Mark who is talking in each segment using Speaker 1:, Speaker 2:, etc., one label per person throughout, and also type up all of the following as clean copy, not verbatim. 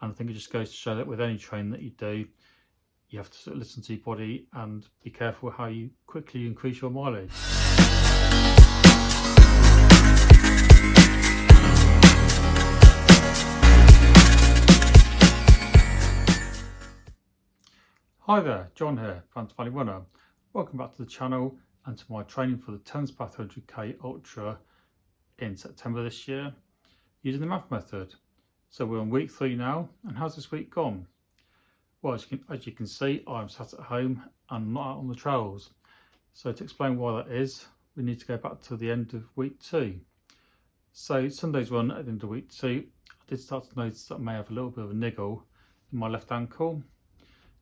Speaker 1: And I think it just goes to show that with any training that you do, you have to sort of listen to your body and be careful how you quickly increase your mileage. Hi there, John here, Plant Valley Runner. Welcome back to the channel and to my training for the Thames Bath 100k Ultra in September this year using the MAF method. So we're on week 3 now, and how's this week gone? Well, as you can see, I'm sat at home and not out on the trails. So to explain why that is, we need to go back to the end of week 2. So Sunday's run at the end of week 2, I did start to notice that I may have a little bit of a niggle in my left ankle.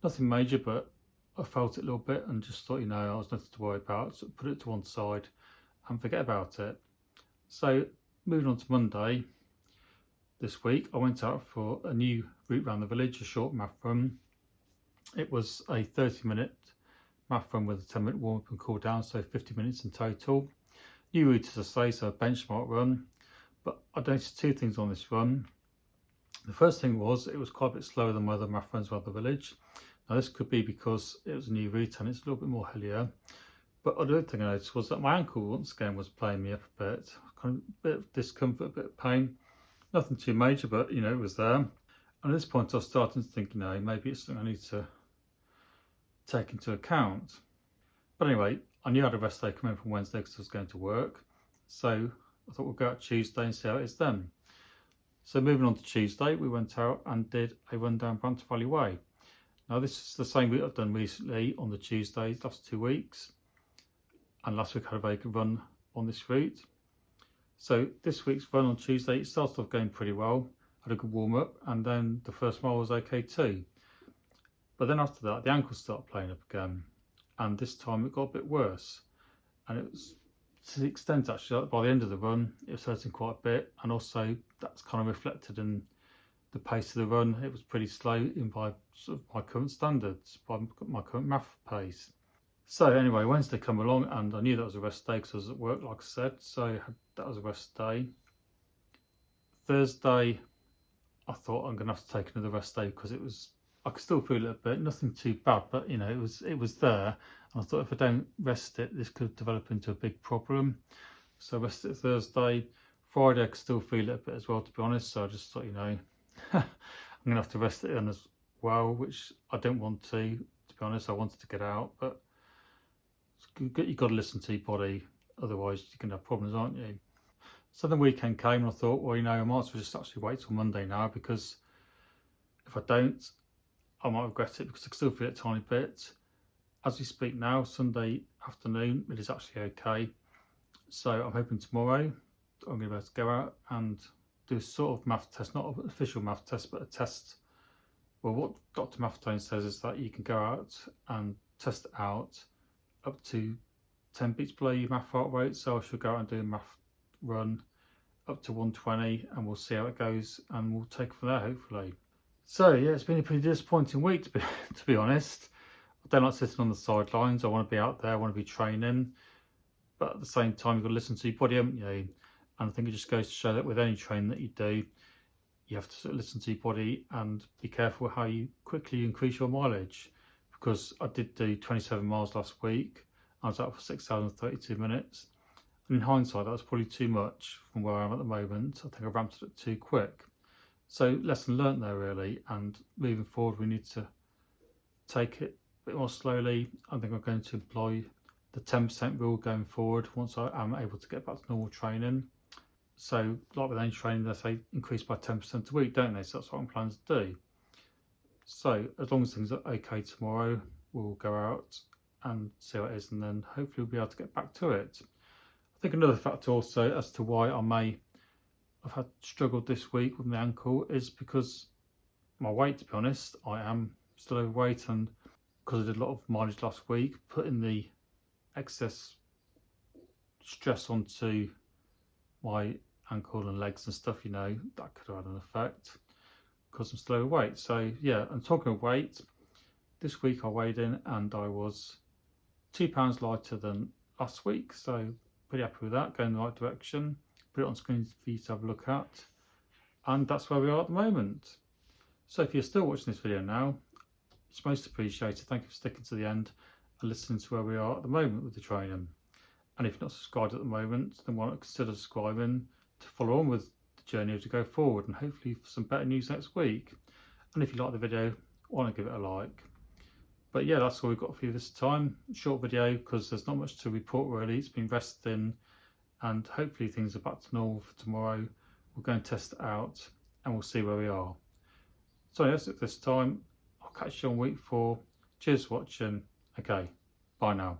Speaker 1: Nothing major, but I felt it a little bit and just thought, I was nothing to worry about, so put it to one side and forget about it. So moving on to Monday this week, I went out for a new route around the village, a short MAF run. It was a 30-minute MAF run with a 10-minute warm-up and cool down, so 50 minutes in total. New route, as I say, so a benchmark run. But I noticed 2 things on this run. The first thing was it was quite a bit slower than my other MAF runs around the village. Now this could be because it was a new route and it's a little bit more hillier. But the other thing I noticed was that my ankle once again was playing me up a bit. Kind of a bit of discomfort, a bit of pain. Nothing too major, but it was there. And at this point I was starting to think, maybe it's something I need to take into account. But anyway, I knew I had a rest day coming from Wednesday because I was going to work. So I thought we'll go out Tuesday and see how it is then. So moving on to Tuesday, we went out and did a run down Brampton Valley Way. Now this is the same route I've done recently on the Tuesdays, last 2 weeks. And last week I had a very good run on this route. So this week's run on Tuesday, it started off going pretty well. Had a good warm up and then the first mile was okay too. But then after that, the ankles started playing up again. And this time it got a bit worse. And it was to the extent actually that by the end of the run, it was hurting quite a bit. And also that's kind of reflected in the pace of the run. It was pretty slow in by sort of my current standards, by my current MAF pace. So anyway, Wednesday come along and I knew that was a rest day because I was at work, like I said. So that was a rest day. Thursday, I thought I'm going to have to take another rest day because I could still feel it a bit, nothing too bad, but it was there. And I thought if I don't rest it, this could develop into a big problem. So I rested it Thursday. Friday, I could still feel it a bit as well, to be honest. So I just thought, I'm going to have to rest it in as well, which I don't want to be honest. I wanted to get out, but you've got to listen to your body, otherwise you can have problems, aren't you? So the weekend came and I thought, well, I might as well just actually wait till Monday now, because if I don't, I might regret it because I can still feel it a tiny bit. As we speak now, Sunday afternoon, it is actually okay. So I'm hoping tomorrow I'm going to be able to go out and do a sort of MAF test, not an official MAF test, but a test. Well, what Dr. Maffetone says is that you can go out and test it out up to 10 beats below your MAF heart rate. So I should go out and do a MAF run up to 120 and we'll see how it goes and we'll take it from there, hopefully. So yeah, it's been a pretty disappointing week to be honest. I don't like sitting on the sidelines. I want to be out there, I want to be training, but at the same time you've got to listen to your body, haven't you? And I think it just goes to show that with any training that you do, you have to sort of listen to your body and be careful how you quickly increase your mileage. Because I did do 27 miles last week. I was out for 6 hours and 32 minutes. And in hindsight, that was probably too much from where I am at the moment. I think I ramped it up too quick. So lesson learnt there really. And moving forward, we need to take it a bit more slowly. I think I'm going to employ the 10% rule going forward once I am able to get back to normal training. So like with any training, they say increase by 10% a week, don't they? So that's what I'm planning to do. So as long as things are okay tomorrow, we'll go out and see how it is, and then hopefully we'll be able to get back to it. I think another factor also as to why I may have had struggled this week with my ankle is because my weight, to be honest. I am still overweight, and because I did a lot of mileage last week, putting the excess stress onto my ankle and legs and stuff, that could have had an effect because I'm still overweight. So yeah, and talking of weight, this week I weighed in and I was 2 pounds lighter than last week, so pretty happy with that, going in the right direction. Put it on screen for you to have a look at, and that's where we are at the moment. So if you're still watching this video now, it's most appreciated. Thank you for sticking to the end and listening to where we are at the moment with the training. And if you're not subscribed at the moment, then why not consider subscribing to follow on with the journey as we go forward, and hopefully for some better news next week. And if you like the video, why not give it a like. But yeah, that's all we've got for you this time. Short video because there's not much to report really. It's been resting and hopefully things are back to normal for tomorrow. We'll go and test it out and we'll see where we are. So that's it this time. I'll catch you on week 4. Cheers for watching. Okay, bye now.